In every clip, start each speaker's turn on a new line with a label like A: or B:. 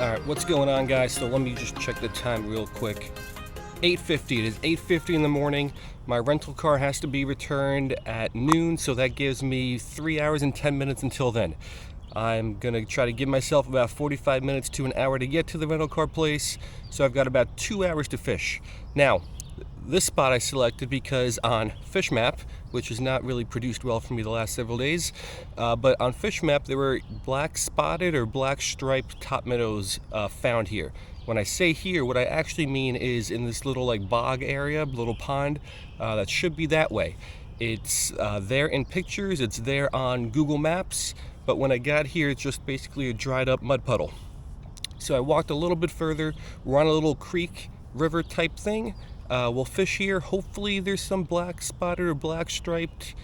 A: Alright, what's going on, guys? So let me just check the time real quick. 8:50. It is 8:50 in the morning. My rental car has to be returned at noon, so that gives me 3 hours and 10 minutes until then. I'm gonna try to give myself about 45 minutes to an hour to get to the rental car place, so I've got about 2 hours to fish. Now, this spot I selected because on Fish Map, which has not really produced well for me the last several days, but on Fish Map there were black spotted or black striped top minnows found here. When I say here, what I actually mean is in this little like bog area, little pond, that should be that way. It's there in pictures, it's there on Google Maps, but when I got here it's just basically a dried up mud puddle. So I walked a little bit further. We're on a little creek, river type thing. We'll fish here. Hopefully there's some black spotted or black striped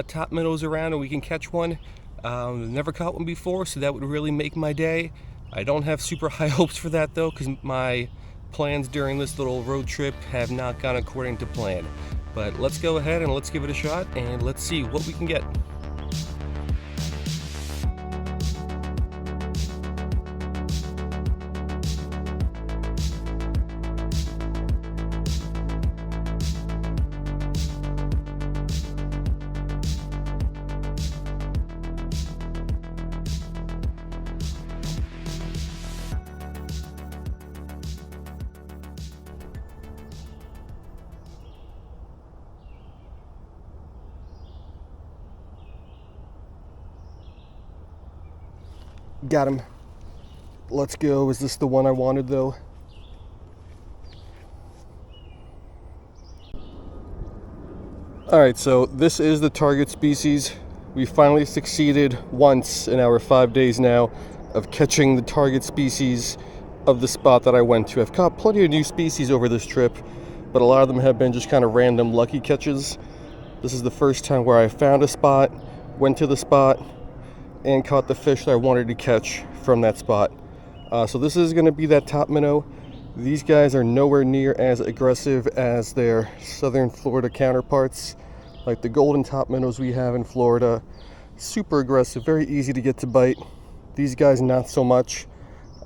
A: top minnows around and we can catch one. Never caught one before, so that would really make my day. I don't have super high hopes for that though, because my plans during this little road trip have not gone according to plan. But let's go ahead and let's give it a shot and let's see what we can get. Got him. Let's go. Is this the one I wanted though? Alright, so this is the target species. We finally succeeded once in our 5 days now of catching the target species of the spot that I went to. I've caught plenty of new species over this trip, but a lot of them have been just kind of random lucky catches. This is the first time where I found a spot, went to the spot, and caught the fish that I wanted to catch from that spot. So this is going to be that top minnow. These guys are nowhere near as aggressive as their southern Florida counterparts, like the golden top minnows we have in Florida. Super aggressive, very easy to get to bite. These guys not so much.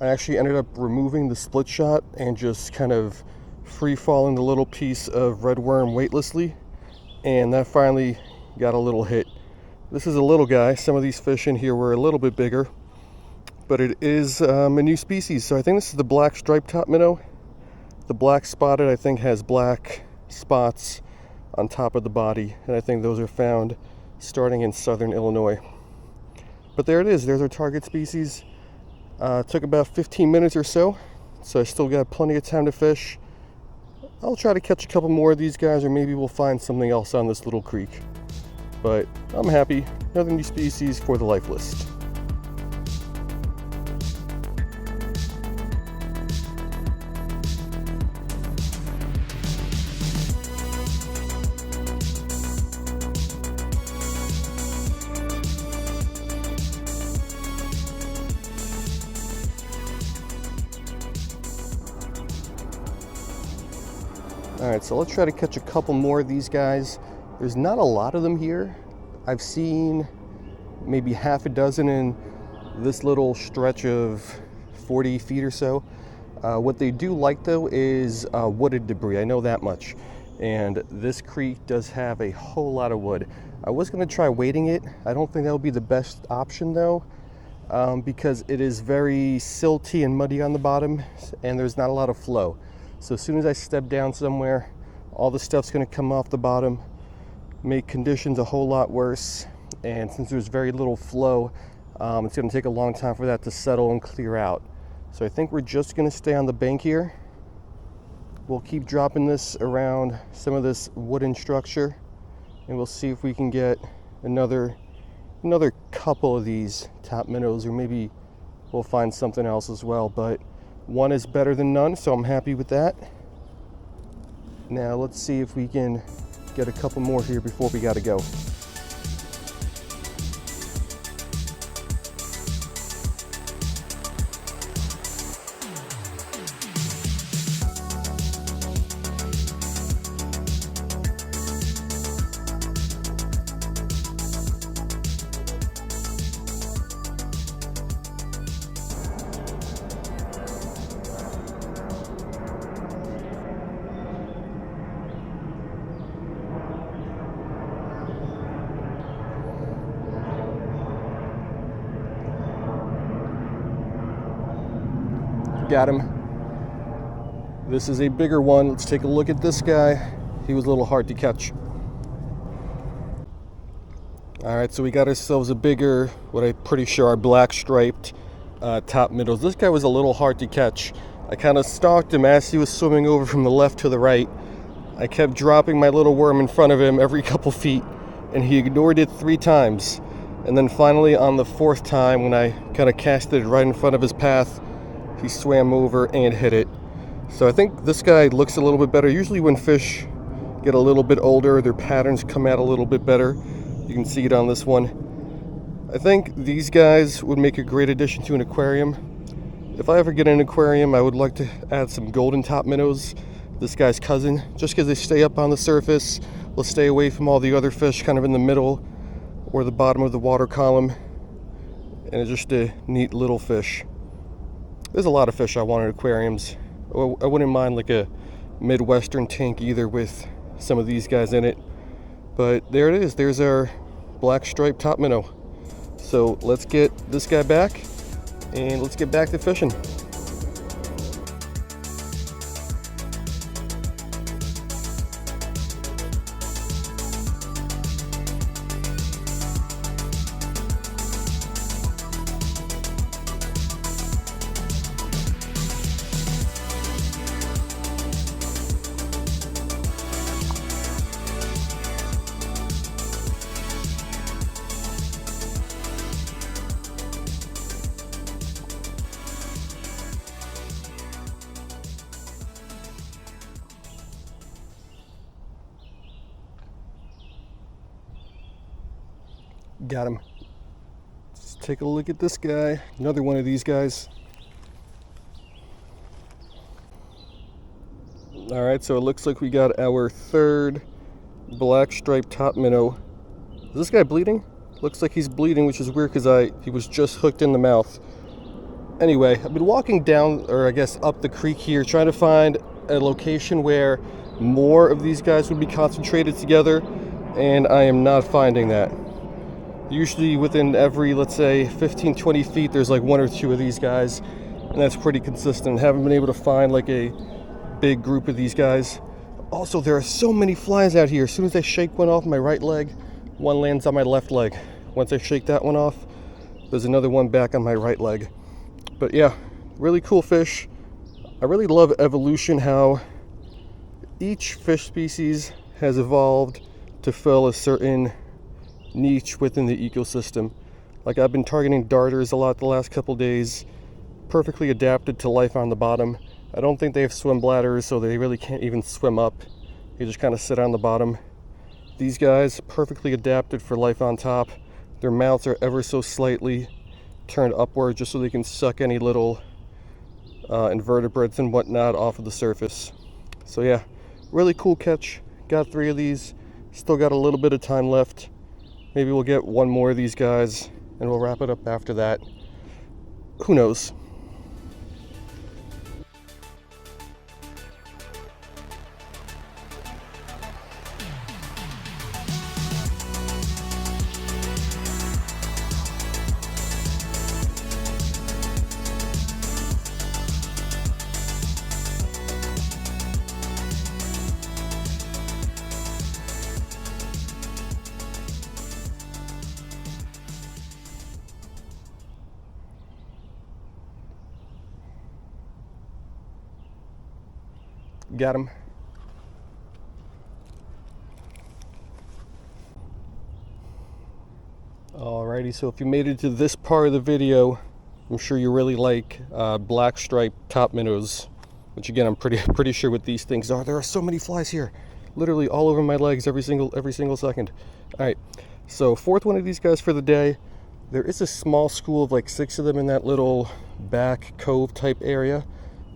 A: I actually ended up removing the split shot and just kind of free falling the little piece of red worm weightlessly, and that finally got a little hit. This is a little guy. Some of these fish in here were a little bit bigger, but it is a new species. So I think this is the black striped top minnow. The black spotted I think has black spots on top of the body, and I think those are found starting in southern Illinois. But there it is. There's our target species. Took about 15 minutes or so, so I still got plenty of time to fish. I'll try to catch a couple more of these guys, or maybe we'll find something else on this little creek. But I'm happy. Another new species for the life list. Alright, so let's try to catch a couple more of these guys. There's not a lot of them here. I've seen maybe half a dozen in this little stretch of 40 feet or so. What they do like though is wooded debris, I know that much. And this creek does have a whole lot of wood. I was going to try wading it. I don't think that would be the best option though, because it is very silty and muddy on the bottom and there's not a lot of flow. So as soon as I step down somewhere, all the stuff's going to come off the bottom, make conditions a whole lot worse, and since there's very little flow, it's going to take a long time for that to settle and clear out. So I think we're just going to stay on the bank here. We'll keep dropping this around some of this wooden structure, and we'll see if we can get another couple of these top minnows, or maybe we'll find something else as well. But one is better than none, so I'm happy with that. Now let's see if we can get a couple more here before we gotta go. Got him. This is a bigger one. Let's take a look at this guy. He was a little hard to catch. All right, so we got ourselves a bigger, what I'm pretty sure are black-striped Topminnows. This guy was a little hard to catch. I kind of stalked him as he was swimming over from the left to the right. I kept dropping my little worm in front of him every couple feet, and he ignored it 3 times. And then finally, on the 4th time, when I kind of casted it right in front of his path, he swam over and hit it. So I think this guy looks a little bit better. Usually when fish get a little bit older, their patterns come out a little bit better. You can see it on this one. I think these guys would make a great addition to an aquarium. If I ever get an aquarium, I would like to add some golden Topminnows, this guy's cousin, just because they stay up on the surface. Will stay away from all the other fish kind of in the middle or the bottom of the water column. And it's just a neat little fish. There's a lot of fish I want in aquariums. I wouldn't mind like a Midwestern tank either with some of these guys in it. But there it is. There's our black-striped Topminnow. So let's get this guy back and let's get back to fishing. Got him. Let's take a look at this guy. Another one of these guys. All right, so it looks like we got our 3rd black-striped Topminnow. Is this guy bleeding? Looks like he's bleeding, which is weird because he was just hooked in the mouth. Anyway, I've been walking down, or I guess up the creek here, trying to find a location where more of these guys would be concentrated together, and I am not finding that. Usually within every, let's say, 15-20 feet, there's like 1 or 2 of these guys, and that's pretty consistent. Haven't been able to find like a big group of these guys. Also, there are so many flies out here. As soon as I shake one off my right leg, one lands on my left leg. Once I shake that one off, there's another one back on my right leg. But yeah, really cool fish. I really love evolution, how each fish species has evolved to fill a certain niche within the ecosystem. Like I've been targeting darters a lot the last couple days, perfectly adapted to life on the bottom. I don't think they have swim bladders, so they really can't even swim up. They just kind of sit on the bottom. These guys, perfectly adapted for life on top. Their mouths are ever so slightly turned upward just so they can suck any little invertebrates and whatnot off of the surface. So yeah, really cool catch. Got 3 of these. Still got a little bit of time left. Maybe we'll get 1 more of these guys and we'll wrap it up after that. Who knows? Got him. Alrighty, so if you made it to this part of the video, I'm sure you really like black-striped Topminnows, which again, I'm pretty sure what these things are. There are so many flies here, literally all over my legs every single second. All right, so 4th one of these guys for the day. There is a small school of like 6 of them in that little back cove type area.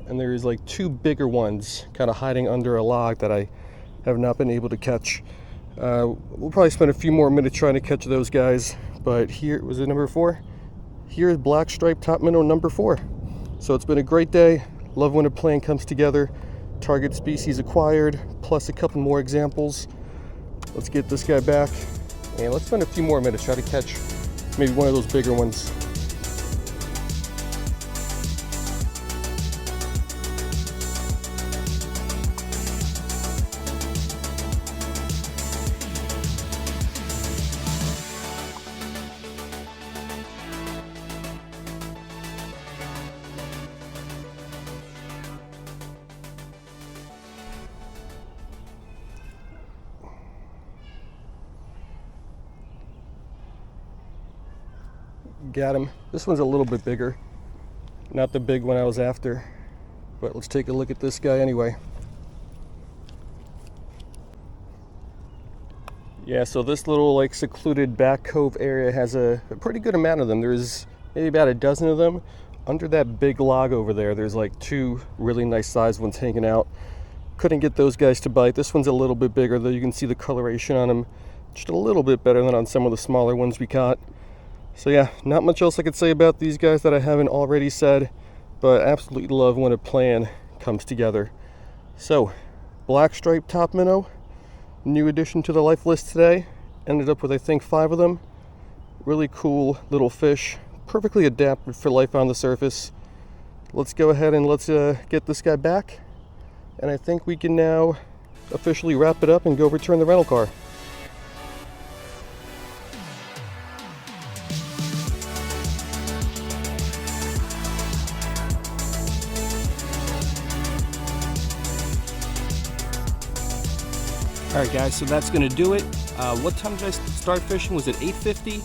A: And there's like 2 bigger ones kind of hiding under a log that I have not been able to catch. We'll probably spend a few more minutes trying to catch those guys. But here, was it number 4? Here's black-striped Topminnow number 4. So it's been a great day. Love when a plan comes together. Target species acquired, plus a couple more examples. Let's get this guy back. And let's spend a few more minutes, try to catch maybe one of those bigger ones. Got him. This one's a little bit bigger. Not the big one I was after. But let's take a look at this guy anyway. Yeah, so this little like secluded back cove area has a pretty good amount of them. There's maybe about a dozen of them. Under that big log over there, there's like 2 really nice sized ones hanging out. Couldn't get those guys to bite. This one's a little bit bigger, though you can see the coloration on them just a little bit better than on some of the smaller ones we caught. So yeah, not much else I could say about these guys that I haven't already said, but absolutely love when a plan comes together. So, Blackstripe top minnow, new addition to the life list today. Ended up with I think 5 of them. Really cool little fish, perfectly adapted for life on the surface. Let's go ahead and let's get this guy back. And I think we can now officially wrap it up and go return the rental car. All right, guys, so that's gonna do it. What time did I start fishing? Was it 8:50?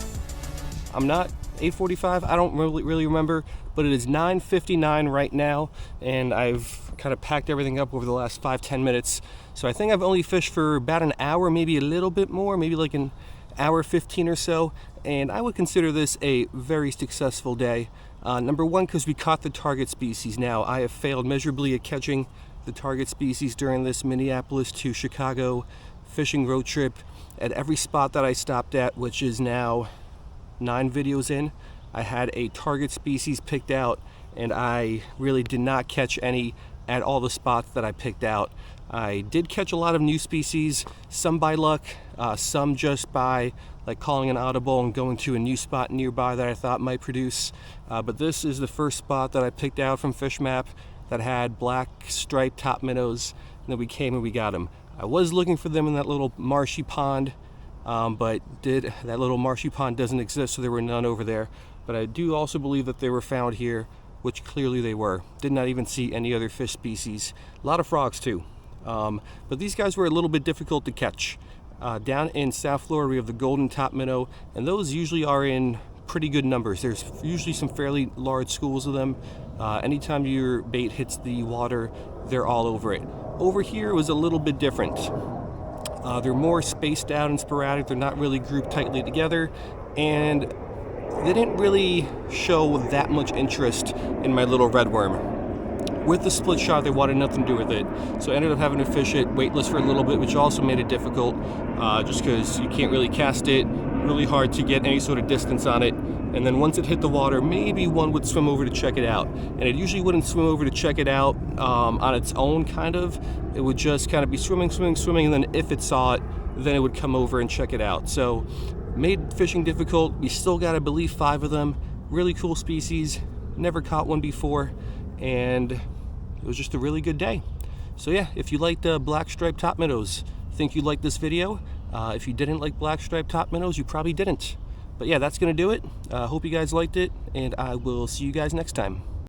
A: I'm not 8:45. I don't really remember, but it is 9:59 right now, and I've kind of packed everything up over the last 5-10 minutes. So I think I've only fished for about an hour, maybe a little bit more, maybe like an hour 15 or so, and I would consider this a very successful day. Number one, because we caught the target species. Now, I have failed miserably at catching the target species during this Minneapolis to Chicago fishing road trip. At every spot that I stopped at, which is now 9 videos in, I had a target species picked out, and I really did not catch any at all the spots that I picked out. I did catch a lot of new species, some by luck, some just by like calling an audible and going to a new spot nearby that I thought might produce. But this is the first spot that I picked out from Fish Map that had black striped top minnows, and then we came and we got them. I was looking for them in that little marshy pond, but that little marshy pond doesn't exist, so there were none over there. But I do also believe that they were found here, which clearly they were. Did not even see any other fish species. A lot of frogs too. But these guys were a little bit difficult to catch. Down in South Florida, we have the golden top minnow, and those usually are in pretty good numbers. There's usually some fairly large schools of them. Anytime your bait hits the water, they're all over it. Over here it was a little bit different. They're more spaced out and sporadic. They're not really grouped tightly together, and they didn't really show that much interest in my little redworm. With the split shot, they wanted nothing to do with it, so I ended up having to fish it weightless for a little bit, which also made it difficult, just because you can't really cast it, really hard to get any sort of distance on it. And then once it hit the water, maybe one would swim over to check it out, and it usually wouldn't swim over to check it out on its own, kind of. It would just kind of be swimming, and then if it saw it, then it would come over and check it out. So made fishing difficult. We still got, I believe, 5 of them. Really cool species. Never caught one before, and it was just a really good day. So yeah, if you liked blackstripe top minnows, think you liked this video. If you didn't like blackstripe top minnows, you probably didn't. But yeah, that's gonna do it. Hope you guys liked it, and I will see you guys next time.